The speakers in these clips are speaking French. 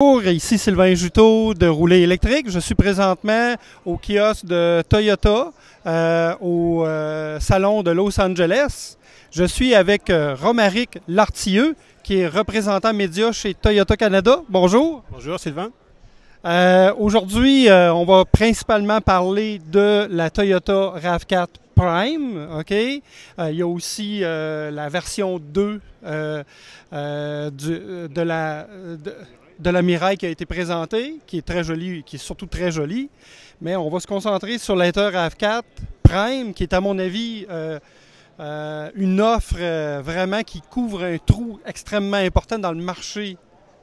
Bonjour, ici Sylvain Juteau de Rouler électrique. Je suis présentement au kiosque de Toyota au salon de Los Angeles. Je suis avec Romaric Lartilleux, qui est représentant média chez Toyota Canada. Bonjour. Bonjour Sylvain. Aujourd'hui, on va principalement parler de la Toyota RAV4 Prime. OK? Il y a aussi la version 2 de la Mirai qui a été présentée, qui est très jolie, qui est surtout très jolie. Mais on va se concentrer sur la Toyota RAV4 Prime, qui est à mon avis une offre vraiment qui couvre un trou extrêmement important dans le marché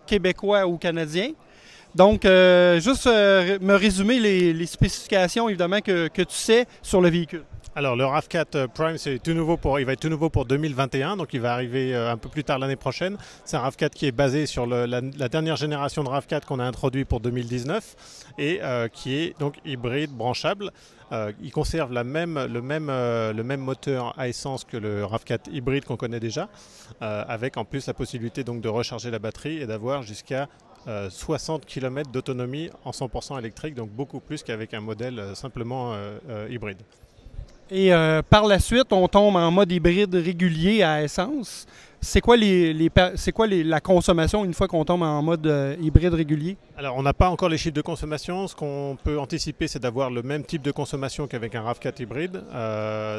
québécois ou canadien. Donc, juste me résumer les spécifications, évidemment, que tu sais sur le véhicule. Alors, le RAV4 Prime, il va être tout nouveau pour 2021, donc il va arriver un peu plus tard l'année prochaine. C'est un RAV4 qui est basé sur la dernière génération de RAV4 qu'on a introduit pour 2019 et qui est donc hybride, branchable. Il conserve le même moteur à essence que le RAV4 hybride qu'on connaît déjà, avec en plus la possibilité donc de recharger la batterie et d'avoir jusqu'à 60 km d'autonomie en 100% électrique, donc beaucoup plus qu'avec un modèle simplement hybride. Et par la suite, on tombe en mode hybride régulier à essence. C'est quoi la consommation une fois qu'on tombe en mode hybride régulier? Alors, on n'a pas encore les chiffres de consommation. Ce qu'on peut anticiper, c'est d'avoir le même type de consommation qu'avec un RAV4 hybride,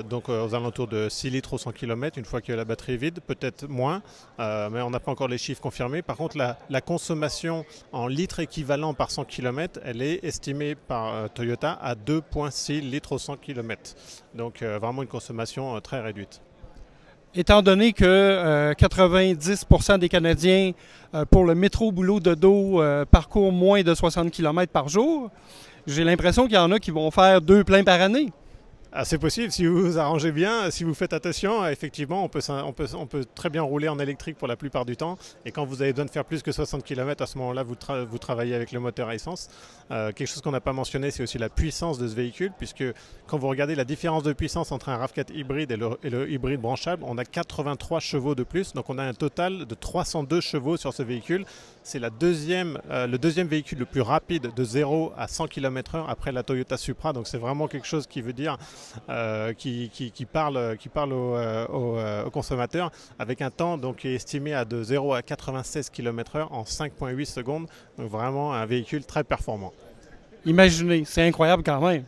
donc aux alentours de 6 litres au 100 km une fois que la batterie est vide, peut-être moins, mais on n'a pas encore les chiffres confirmés. Par contre, la consommation en litres équivalents par 100 km, elle est estimée par Toyota à 2,6 litres au 100 km. Donc, vraiment une consommation très réduite. Étant donné que 90% des Canadiens, pour le métro boulot de dos, parcourent moins de 60 km par jour, j'ai l'impression qu'il y en a qui vont faire 2 pleins par année. Ah, c'est possible, si vous vous arrangez bien, si vous faites attention, effectivement, on peut très bien rouler en électrique pour la plupart du temps. Et quand vous avez besoin de faire plus que 60 km, à ce moment-là, vous travaillez avec le moteur à essence. Quelque chose qu'on n'a pas mentionné, c'est aussi la puissance de ce véhicule, puisque quand vous regardez la différence de puissance entre un RAV4 hybride et le hybride branchable, on a 83 chevaux de plus. Donc on a un total de 302 chevaux sur ce véhicule. C'est le deuxième véhicule le plus rapide de 0 à 100 km/h après la Toyota Supra. Donc c'est vraiment quelque chose qui veut dire qui parle aux consommateurs, avec un temps donc, qui est estimé de 0 à 96 km/h en 5,8 secondes. Donc vraiment un véhicule très performant. Imaginez, c'est incroyable quand même.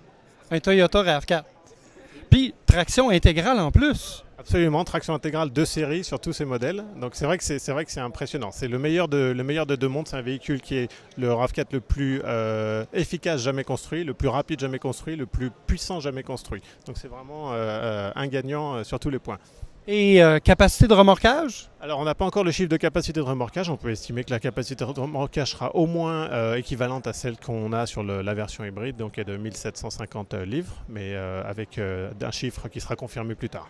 Un Toyota RAV4. Puis, traction intégrale en plus. Absolument, traction intégrale de série sur tous ces modèles. Donc c'est vrai que c'est impressionnant. C'est le meilleur de deux mondes. C'est un véhicule qui est le RAV4 le plus efficace jamais construit, le plus rapide jamais construit, le plus puissant jamais construit. Donc c'est vraiment un gagnant sur tous les points. Et capacité de remorquage? Alors on n'a pas encore le chiffre de capacité de remorquage. On peut estimer que la capacité de remorquage sera au moins équivalente à celle qu'on a sur la version hybride, donc qui est de 1750 livres, mais avec un chiffre qui sera confirmé plus tard.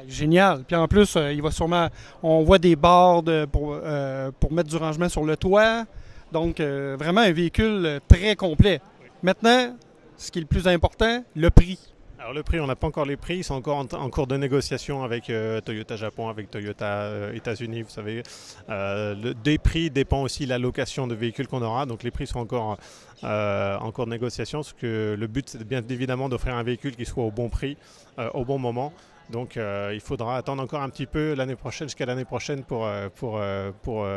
Génial. Puis en plus, il va sûrement, on voit des barres pour mettre du rangement sur le toit. Donc, vraiment un véhicule très complet. Maintenant, ce qui est le plus important, le prix. Alors le prix, on n'a pas encore les prix. Ils sont encore en cours de négociation avec Toyota Japon, avec Toyota États-Unis. Vous savez, des prix dépend aussi de la location de véhicules qu'on aura. Donc les prix sont encore en cours de négociation. Parce que le but, c'est bien évidemment d'offrir un véhicule qui soit au bon prix, au bon moment. Donc il faudra attendre encore un petit peu jusqu'à l'année prochaine pour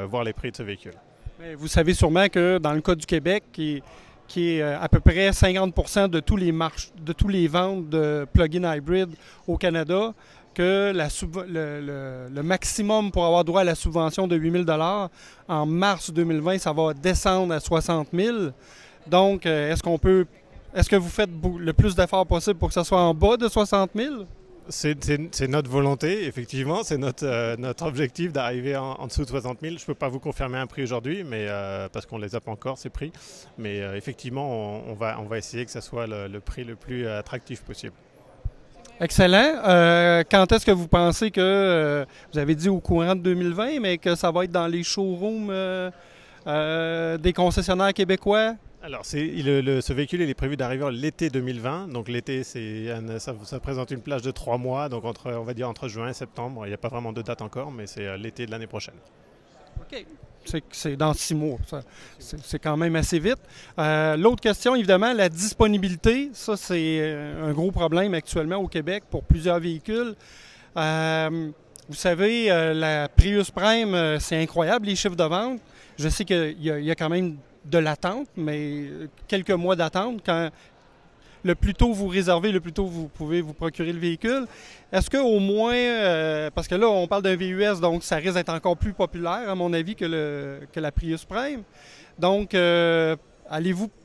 voir les prix de ce véhicule. Mais vous savez sûrement que dans le cas du Québec, qui est à peu près 50% de tous les ventes de plug-in hybrid au Canada, que le maximum pour avoir droit à la subvention de 8 000 $ en mars 2020, ça va descendre à 60 000 $. Donc, est-ce que vous faites le plus d'efforts possible pour que ça soit en bas de 60 000 $? C'est notre volonté, effectivement, c'est notre objectif d'arriver en dessous de 60 000. Je ne peux pas vous confirmer un prix aujourd'hui, mais parce qu'on ne les a pas encore, ces prix. Mais effectivement, on va essayer que ce soit le prix le plus attractif possible. Excellent. Quand est-ce que vous pensez que, vous avez dit au courant de 2020, mais que ça va être dans les showrooms des concessionnaires québécois? Alors, ce véhicule il est prévu d'arriver l'été 2020. Donc l'été, ça présente une plage de 3 mois, donc on va dire entre juin et septembre. Il n'y a pas vraiment de date encore, mais c'est l'été de l'année prochaine. OK. C'est dans 6 mois. C'est quand même assez vite. L'autre question, évidemment, la disponibilité. Ça, c'est un gros problème actuellement au Québec pour plusieurs véhicules. Vous savez, la Prius Prime, c'est incroyable, les chiffres de vente. Je sais qu'il y a quand même de l'attente, mais quelques mois d'attente. Le plus tôt vous réservez, le plus tôt vous pouvez vous procurer le véhicule. Est-ce qu'au moins, parce que là, on parle d'un VUS, donc ça risque d'être encore plus populaire, à mon avis, que la Prius Prime. Donc,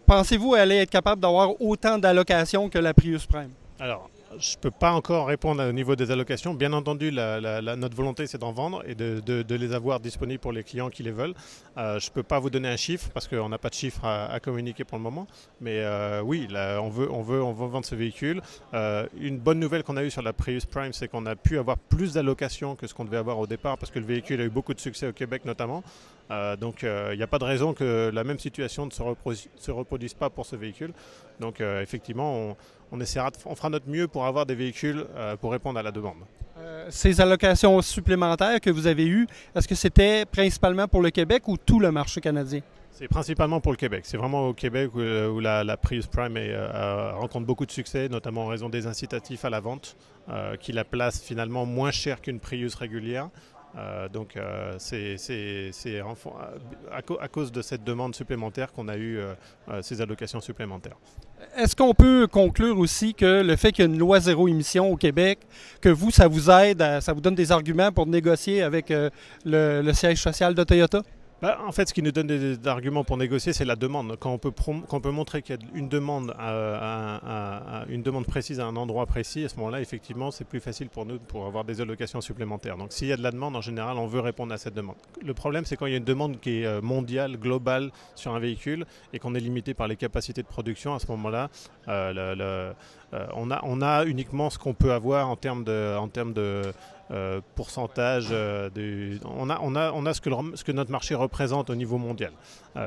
pensez-vous aller être capable d'avoir autant d'allocations que la Prius Prime? Alors, je ne peux pas encore répondre au niveau des allocations. Bien entendu, notre volonté, c'est d'en vendre et de les avoir disponibles pour les clients qui les veulent. Je ne peux pas vous donner un chiffre parce qu'on n'a pas de chiffre à communiquer pour le moment. Mais oui, là, on veut vendre ce véhicule. Une bonne nouvelle qu'on a eue sur la Prius Prime, c'est qu'on a pu avoir plus d'allocations que ce qu'on devait avoir au départ parce que le véhicule a eu beaucoup de succès au Québec notamment. Donc il n'y a pas de raison que la même situation ne se reproduise pas pour ce véhicule. Donc effectivement, on fera notre mieux pour avoir des véhicules pour répondre à la demande. Ces allocations supplémentaires que vous avez eues, est-ce que c'était principalement pour le Québec ou tout le marché canadien? C'est principalement pour le Québec. C'est vraiment au Québec où la Prius Prime rencontre beaucoup de succès, notamment en raison des incitatifs à la vente, qui la placent finalement moins cher qu'une Prius régulière. Donc c'est à cause de cette demande supplémentaire qu'on a eu ces allocations supplémentaires. Est-ce qu'on peut conclure aussi que le fait qu'il y a une loi zéro émission au Québec, que ça vous aide, ça vous donne des arguments pour négocier avec le siège social de Toyota? En fait, ce qui nous donne des arguments pour négocier, c'est la demande. Quand on peut montrer qu'il y a une demande précise à un endroit précis, à ce moment-là, effectivement, c'est plus facile pour nous pour avoir des allocations supplémentaires. Donc, s'il y a de la demande, en général, on veut répondre à cette demande. Le problème, c'est quand il y a une demande qui est mondiale, globale sur un véhicule et qu'on est limité par les capacités de production. À ce moment-là, on a uniquement ce qu'on peut avoir en termes de pourcentage. On a ce que notre marché représente au niveau mondial.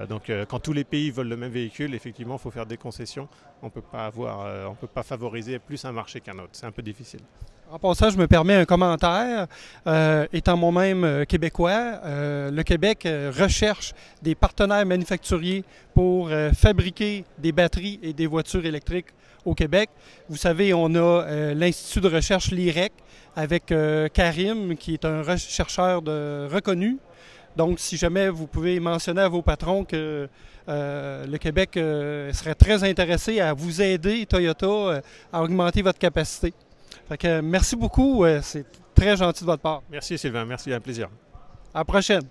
Donc quand tous les pays veulent le même véhicule, effectivement, il faut faire des concessions. On ne peut pas favoriser plus un marché qu'un autre. C'est un peu difficile. En passant, je me permets un commentaire. Étant moi-même québécois, le Québec recherche des partenaires manufacturiers pour fabriquer des batteries et des voitures électriques au Québec. Vous savez, on a l'Institut de recherche l'IREC avec Karim, qui est un chercheur reconnu. Donc, si jamais vous pouvez mentionner à vos patrons que le Québec serait très intéressé à vous aider, Toyota, à augmenter votre capacité. Fait que, merci beaucoup, c'est très gentil de votre part. Merci Sylvain, merci, un plaisir. À la prochaine.